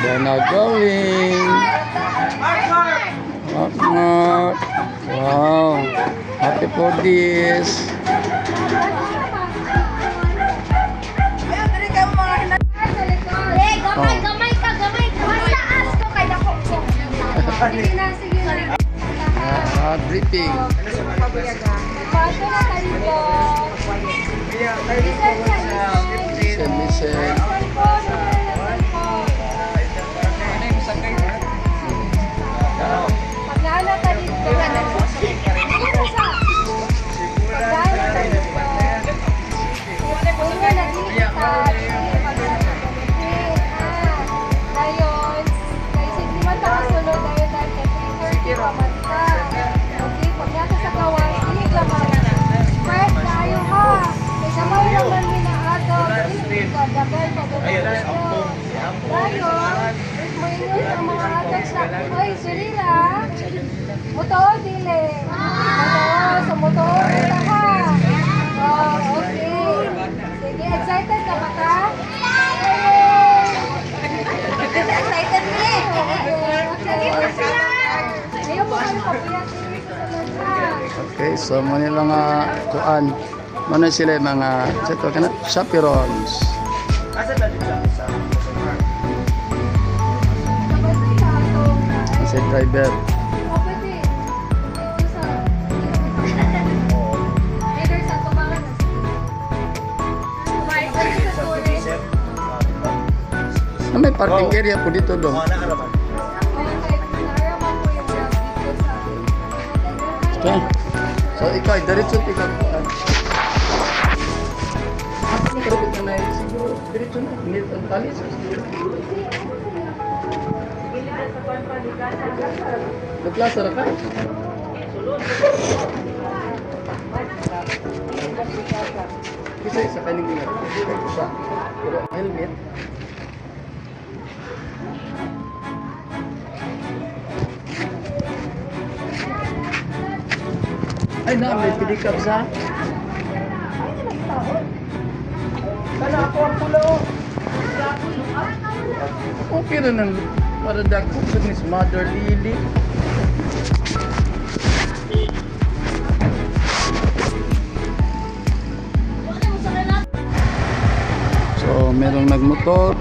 They're now going. Mark. Wow. Happy for this. Dripping. Listen. Motor dili. Motor, sa motor na ha. Oh, okay. Sige, excited ka ba ka? Excited me. Okay. Ngayon mo kayo kapuyat. Okay, so muna lang kuan. Muna sila mga seto kana chaperons. Si driver. May parking area po dito dong. Okay. So ikaw, diretso ikaw. Diretso na. Nil ang tali. Nagklasa na ka? Isa kaning ingat. Helmet. Ay na, may pilikap sa. Kala ako ang pulo. Okay na nang para dako sa Miss Mother Lily. So, merong nagmotor,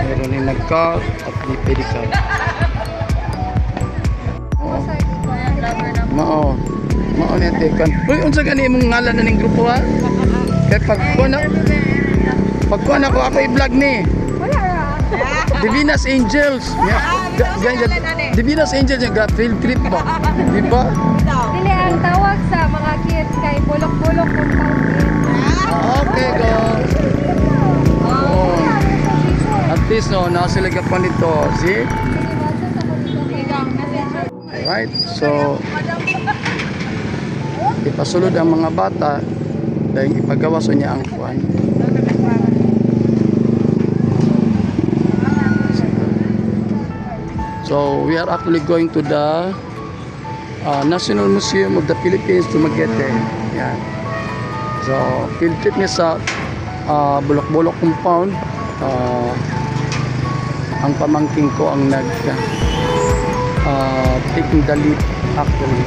meron yung nag-car, at di pedicab. Mao niya tekan. Uy, unsa gani imong ngalan na ning grupo ha? Kay pagkuha na ko ako i-vlog ni. Divinas Angels. Divinas Angels yung field trip ba? Di ba? Dili ang tawag sa mga kids kay bulok-bulok kung tawagin. Okay, go. At least no, nasa sila pa nito. See? Alright, so ipasulod ang mga bata dahil ipagawa sa niya ang kuwan. So we are actually going to the National Museum of the Philippines to Dumaguete. Yan. So field trip niya sa Bulok-Bulok compound. Ang pamangking ko ang taking the lead actually.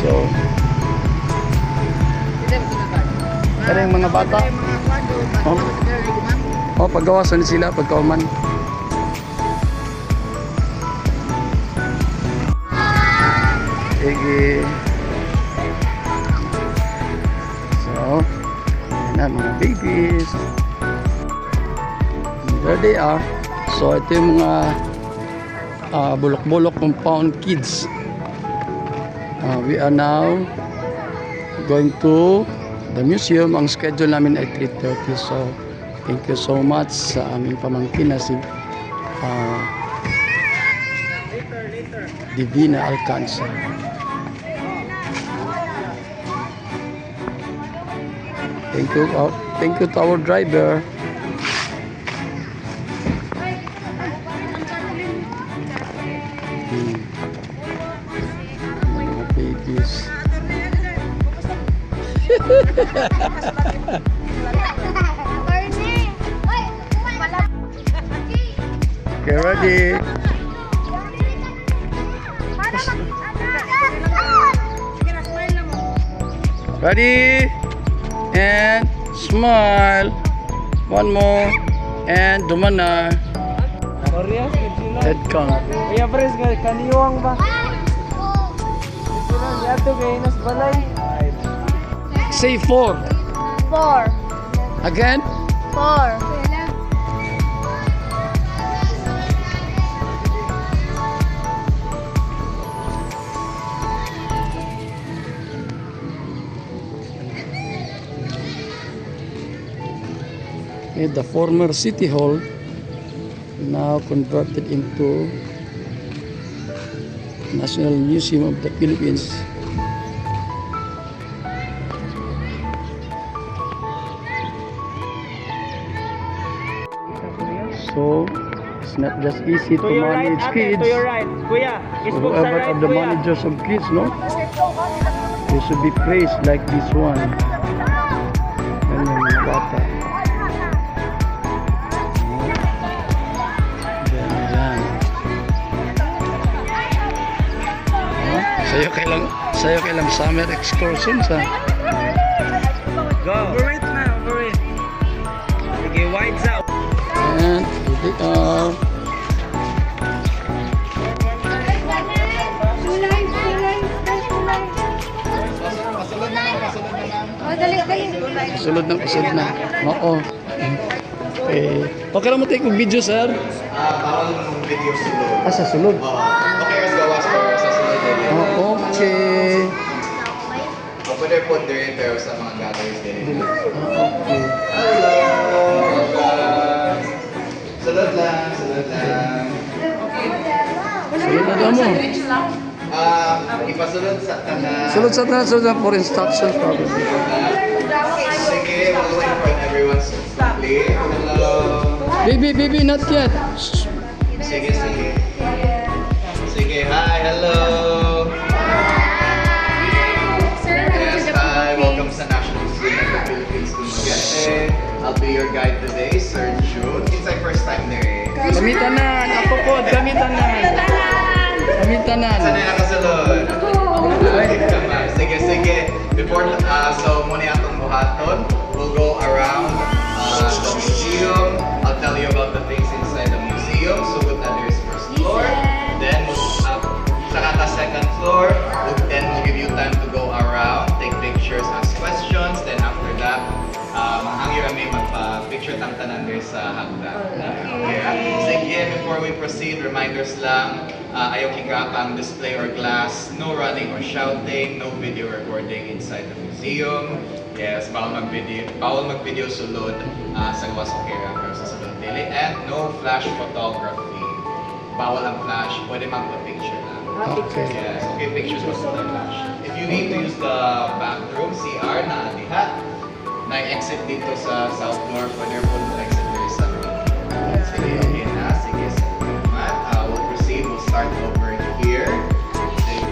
So pero yung mga bata paggawasan sila pagkauman. Sige. So yan na mga babies. There they are. So ito yung mga Bulok-Bulok compound kids. We are now going to the museum. Ang schedule namin ay 3:30. So thank you so much sa aming pamangkin na si Divina Alcanza. Thank you to our driver. Babies. Okay, ready? Ready? And smile. One more. And dumana. Korea, sila. Head count. Kuya Pres, kaniwang ba? Sila, yato kay Inas Balay. Say 4. 4. Again? 4. Okay, the former City Hall now converted into National Museum of the Philippines. So it's not just easy to manage kids. To your right. Kuya, isbog sa Whoever right, are the kuya. managers of kids, no? They should be praised like this one. Yan yung mga bata. Yan. Sa'yo kailang summer excursions, ha? Go. Over it na, over it. Sige, wides out. And here they are. Oh, dali. Sulod na. Oo. Okay. Okay lang mo tayo kung video, sir? Bawal mong video sulod. Sa sulod. Okay, let's gawas pero sa sulod din. Okay. Pwede po din pero sa mga gatherings din. Okay. Hello! Sulod lang. Sulod na daw mo. Ipasulod sa tanan. Sulod na for instructions probably. Sige, we'll wait for everyone's complete. Hello! Baby, not yet. Sige. Sige, hi, hello! Yes, hi, welcome sa National Museum of the Philippines, Dumaguete. I'll be your guide today, Sir June. It's my first time there. Gamitanan. Ako po, gamitanan. Gamitanan. Saan na nakasulod? Sige. Before, so muna atong buhaton. We'll go around the museum. I'll tell you about the things inside the museum. Sugot na there's first floor. Then, saka ta second floor. Then, we'll give you time to go around, take pictures, ask questions. Then, after that, ang may magpa-picture tang tanan there sa hagdan. Sige, before we proceed, reminders lang. Ayaw kigakang display or glass, no running or shouting, no video recording inside the museum. Yes, bawal mag-video sulod sa gawas o kaya pero sa sulod dili. And no flash photography. Bawal ang flash, pwede magpa-picture lang. Okay. Yes, okay, pictures was the flash. If you need to use the bathroom, CR na diha. Na-exit dito sa south floor, pwede po exit there sa sige, okay na. Sige, salamat. We'll proceed. We'll start over here. Sige.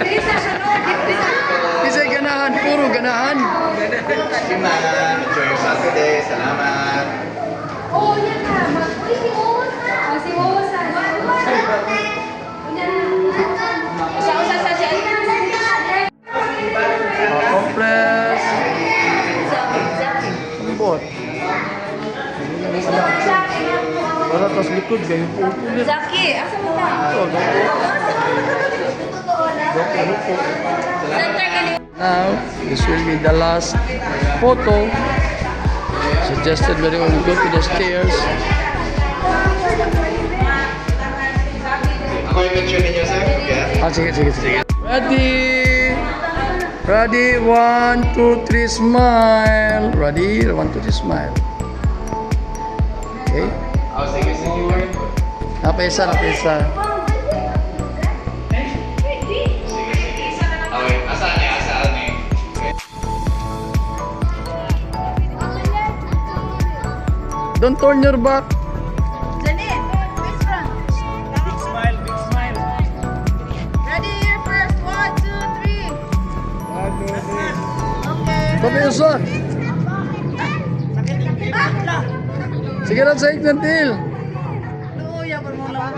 Bisa, sunod. Bisa. Bisa ganahan, puro ganahan. Sige man, enjoy your Saturday. Salamat. Oh, yan na. Uy, si Osa. Oh, si Osa. Usa-usa sa siya. Compress. Sambot. Para tas likod kayo po. Zaki, asa mo na? Now, this will be the last photo. Suggested that we will go to the stairs. Ako yung picture ninyo, sir? Yeah. Sige. Ready? Ready? 1, 2, 3, smile. Ready? 1, 2, 3, smile. Okay. Oh, sige. Very good. Napisa. Sige. Okay, asaan eh? Don't turn your back. Janine, face front. Big smile, big smile. Ready, here first. 1, 2, 3. Okay. Sabi usa. Sige lang sa iknantil. Luya, bermula.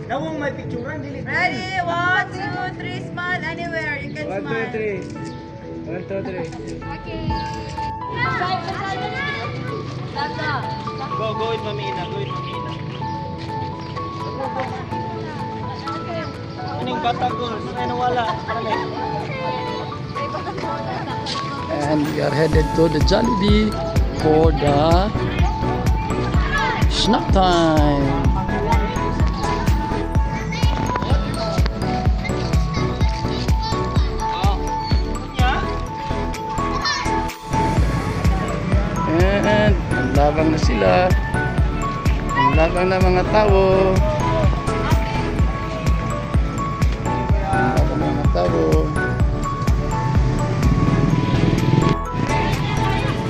Dawong may picturean, dili. Ready, 1, 2, 3, smile anywhere. You can 1, 2, 3. 1, 2, 3. Okay. Tata. Go with Mami Ina, Aning bata girls, ano wala? And we are headed to the Jollibee for the snack time. And ang labang na sila. Ang labang na mga tao. Ang labang na mga tao.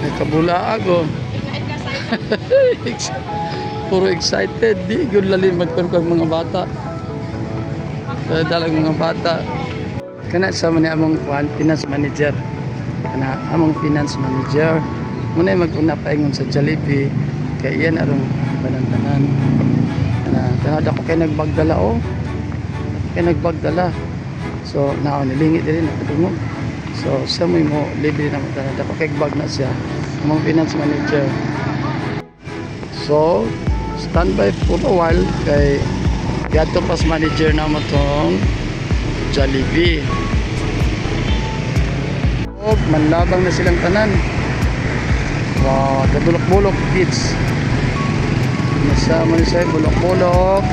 May kabulaag oh. Puro excited. Di good lalim magpapag mga bata. Dalang mga bata. Kana sa man among finance manager. Kana among finance manager. Muna mag-una paingon sa Jollibee kay iyan arong banantanan. Tanad ako kay nagbagdala oh. Kay nagbagdala. So naon nilingi diri na kadungog. So sa mo libre na tanad ako kay bag na siya. Among finance manager. So stand by for a while kay gato pas manager na mo tong Jollibee. Oh, manlabang na silang tanan. Wow, bulok-bulok kids. Nasama ni sa bulok-bulok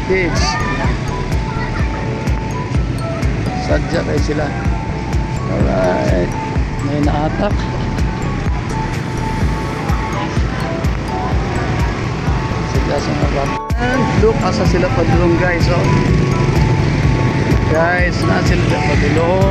kids. Sadya kayo sila. Alright. May naatak. Sadya sa mga bata. And look, asa sila padulong guys. Oh. Guys, na sila padulong.